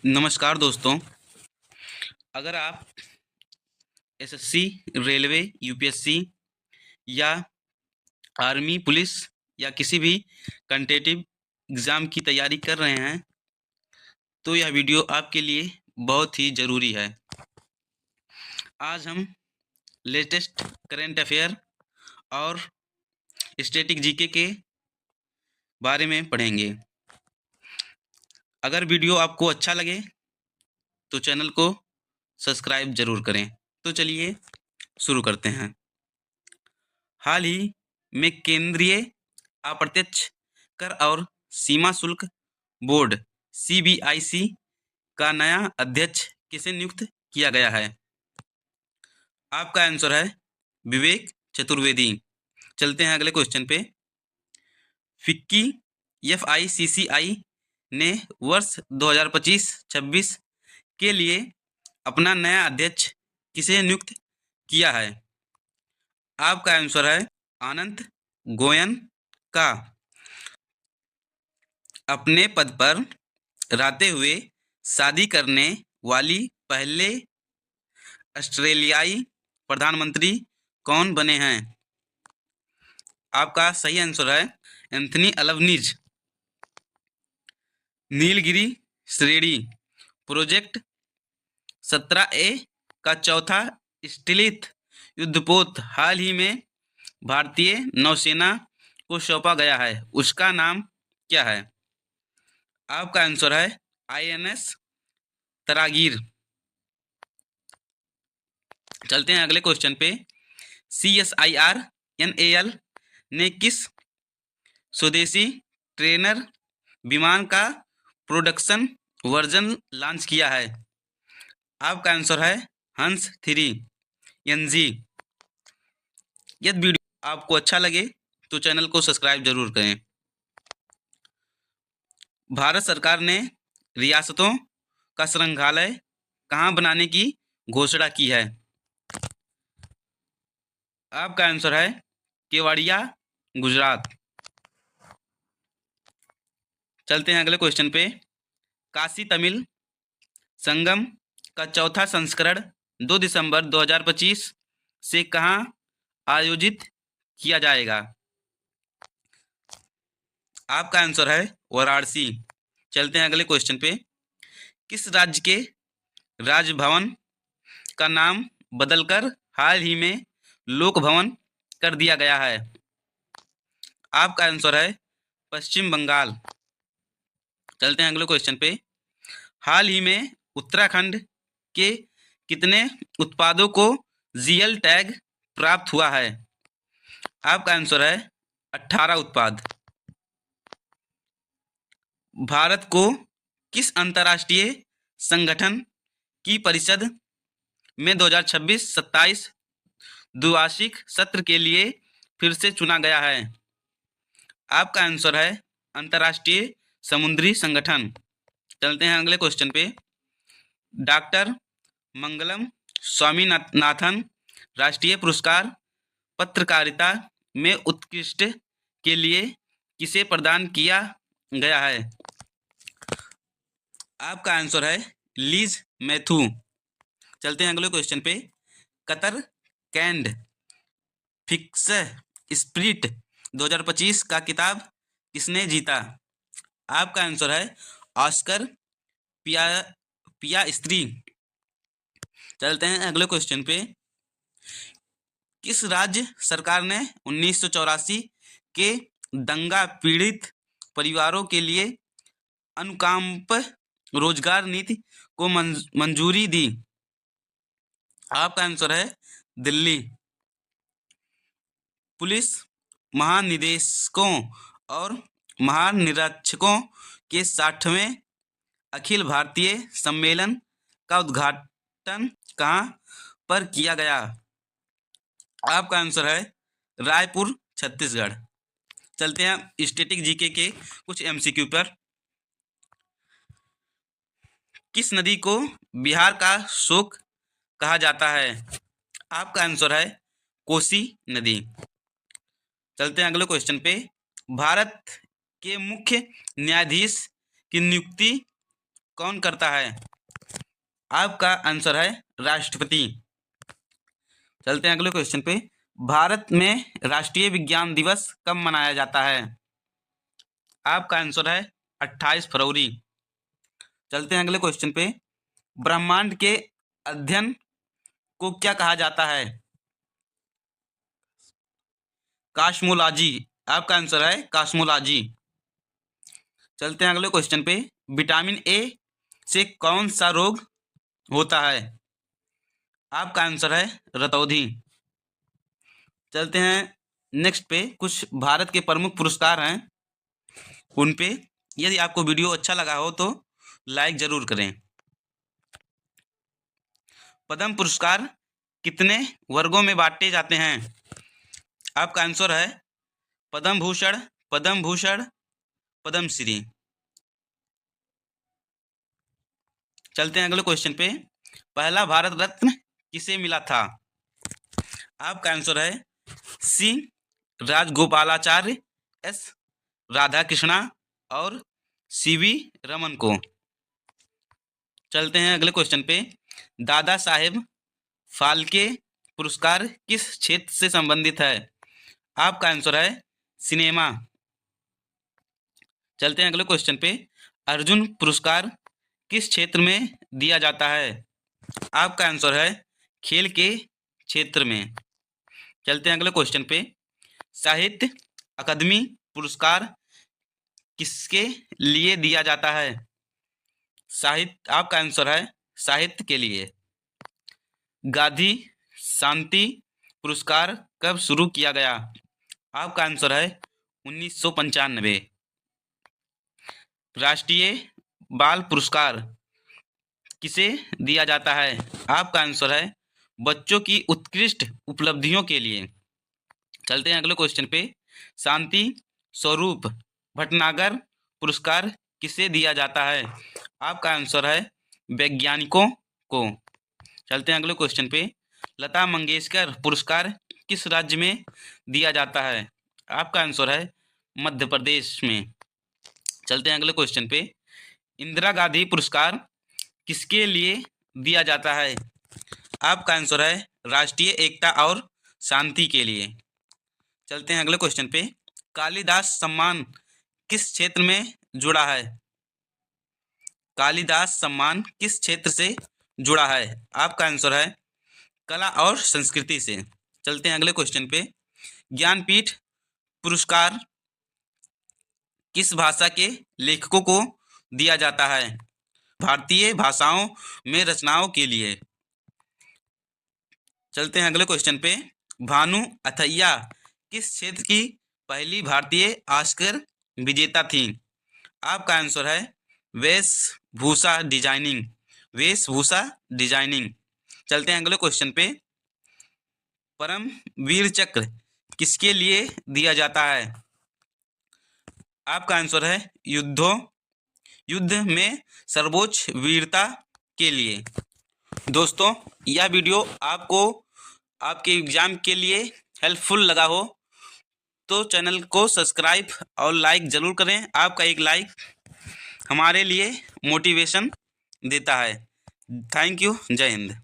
नमस्कार दोस्तों। अगर आप एसएससी, रेलवे, यूपीएससी या आर्मी, पुलिस या किसी भी कॉम्पिटिटिव एग्ज़ाम की तैयारी कर रहे हैं तो यह वीडियो आपके लिए बहुत ही ज़रूरी है। आज हम लेटेस्ट करंट अफेयर और स्टैटिक जीके के बारे में पढ़ेंगे। अगर वीडियो आपको अच्छा लगे तो चैनल को सब्सक्राइब ज़रूर करें। तो चलिए शुरू करते हैं। हाल ही में केंद्रीय अप्रत्यक्ष कर और सीमा शुल्क बोर्ड सीबीआईसी का नया अध्यक्ष किसे नियुक्त किया गया है? आपका आंसर है विवेक चतुर्वेदी। चलते हैं अगले क्वेश्चन पे। फिक्की एफआईसीसीआई ने वर्ष 2025-26 के लिए अपना नया अध्यक्ष किसे नियुक्त किया है? आपका आंसर है अनंत गोयन का। अपने पद पर रहते हुए शादी करने वाली पहले ऑस्ट्रेलियाई प्रधानमंत्री कौन बने हैं? आपका सही आंसर है एंथनी अल्बनीज़। नीलगिरी श्रेणी प्रोजेक्ट 17A का चौथा स्टील्थ युद्धपोत हाल ही में भारतीय नौसेना को सौंपा गया है, उसका नाम क्या है? आपका आंसर है आईएनएस तरागीर। चलते हैं अगले क्वेश्चन पे। CSIR NAL ने किस स्वदेशी ट्रेनर विमान का प्रोडक्शन वर्जन लॉन्च किया है? आपका आंसर है हंस 3NG। यदि वीडियो आपको अच्छा लगे तो चैनल को सब्सक्राइब जरूर करें। भारत सरकार ने रियासतों का संग्रहालय कहाँ बनाने की घोषणा की है? आपका आंसर है केवड़िया, गुजरात। चलते हैं अगले क्वेश्चन पे। काशी तमिल संगम का चौथा संस्करण 2 दिसंबर 2025 से कहाँ आयोजित किया जाएगा? आपका आंसर है वाराणसी। चलते हैं अगले क्वेश्चन पे। किस राज्य के राजभवन का नाम बदलकर हाल ही में लोक भवन कर दिया गया है? आपका आंसर है पश्चिम बंगाल। चलते हैं अगले क्वेश्चन पे। हाल ही में उत्तराखंड के कितने उत्पादों को जीएल टैग प्राप्त हुआ है? आपका आंसर है 18 उत्पाद। भारत को किस अंतर्राष्ट्रीय संगठन की परिषद में 2026-27 द्विवार्षिक सत्र के लिए फिर से चुना गया है? आपका आंसर है अंतर्राष्ट्रीय समुद्री संगठन। चलते हैं अगले क्वेश्चन पे। डॉक्टर मंगलम स्वामीनाथन राष्ट्रीय पुरस्कार पत्रकारिता में उत्कृष्ट के लिए किसे प्रदान किया गया है? आपका आंसर है लीज मैथ्यू। चलते हैं अगले क्वेश्चन पे। कतर कैंड फिक्स स्प्रिट 2025 का किताब किसने जीता? आपका आंसर है ऑस्कर पियास्त्री। चलते हैं अगले क्वेश्चन पे। किस राज्य सरकार ने 1984 के दंगा पीड़ित परिवारों के लिए अनुकंप रोजगार नीति को मंजूरी दी? आपका आंसर है दिल्ली। पुलिस महानिदेशकों और महानिरीक्षकों के 60वें अखिल भारतीय सम्मेलन का उद्घाटन कहाँ पर किया गया? आपका आंसर है रायपुर, छत्तीसगढ़। चलते हैं स्टैटिक जीके के कुछ एमसीक्यू पर। किस नदी को बिहार का शोक कहा जाता है? आपका आंसर है कोसी नदी। चलते हैं अगले क्वेश्चन पे। भारत के मुख्य न्यायाधीश की नियुक्ति कौन करता है? आपका आंसर है राष्ट्रपति। चलते हैं अगले क्वेश्चन पे। भारत में राष्ट्रीय विज्ञान दिवस कब मनाया जाता है? आपका आंसर है 28 फरवरी। चलते हैं अगले क्वेश्चन पे। ब्रह्मांड के अध्ययन को क्या कहा जाता है? कॉस्मोलॉजी। आपका आंसर है कॉस्मोलॉजी। चलते हैं अगले क्वेश्चन पे। विटामिन ए से कौन सा रोग होता है? आपका आंसर है रतौंधी। चलते हैं नेक्स्ट पे। कुछ भारत के प्रमुख पुरस्कार हैं, उन पे यदि आपको वीडियो अच्छा लगा हो तो लाइक जरूर करें। पद्म पुरस्कार कितने वर्गों में बांटे जाते हैं? आपका आंसर है पद्म भूषण, पद्म भूषण, पद्मश्री। चलते हैं अगले क्वेश्चन पे। पहला भारत रत्न किसे मिला था? आपका आंसर है सी राजगोपालाचार्य, एस राधाकृष्णा और सीवी रमन को। चलते हैं अगले क्वेश्चन पे। दादा साहेब फाल्के पुरस्कार किस क्षेत्र से संबंधित है? आपका आंसर है सिनेमा। चलते हैं अगले क्वेश्चन पे। अर्जुन पुरस्कार किस क्षेत्र में दिया जाता है? आपका आंसर है खेल के क्षेत्र में। चलते हैं अगले क्वेश्चन पे। साहित्य अकादमी पुरस्कार किसके लिए दिया जाता है? साहित्य। आपका आंसर है साहित्य के लिए। गांधी शांति पुरस्कार कब शुरू किया गया? आपका आंसर है 1995। राष्ट्रीय बाल पुरस्कार किसे दिया जाता है? आपका आंसर है बच्चों की उत्कृष्ट उपलब्धियों के लिए। चलते हैं अगले क्वेश्चन पे। शांति स्वरूप भटनागर पुरस्कार किसे दिया जाता है? आपका आंसर है वैज्ञानिकों को। चलते हैं अगले क्वेश्चन पे। लता मंगेशकर पुरस्कार किस राज्य में दिया जाता है? आपका आंसर है मध्य प्रदेश में। चलते हैं अगले क्वेश्चन पे। इंदिरा गांधी पुरस्कार किसके लिए दिया जाता है? आपका आंसर है राष्ट्रीय एकता और शांति के लिए। चलते हैं अगले क्वेश्चन पे। कालिदास सम्मान किस क्षेत्र में जुड़ा है? कालिदास सम्मान किस क्षेत्र से जुड़ा है? आपका आंसर है कला और संस्कृति से। चलते हैं अगले क्वेश्चन पे। ज्ञानपीठ पुरस्कार किस भाषा के लेखकों को दिया जाता है? भारतीय भाषाओं में रचनाओं के लिए। चलते हैं अगले क्वेश्चन पे। भानु अथैया किस क्षेत्र की पहली भारतीय ऑस्कर विजेता थी? आपका आंसर है वेशभूषा डिजाइनिंग, वेशभूषा डिजाइनिंग। चलते हैं अगले क्वेश्चन पे। परम वीर चक्र किसके लिए दिया जाता है? आपका आंसर है युद्ध में सर्वोच्च वीरता के लिए। दोस्तों, यह वीडियो आपको आपके एग्जाम के लिए हेल्पफुल लगा हो तो चैनल को सब्सक्राइब और लाइक ज़रूर करें। आपका एक लाइक हमारे लिए मोटिवेशन देता है। Thank you. जय हिंद।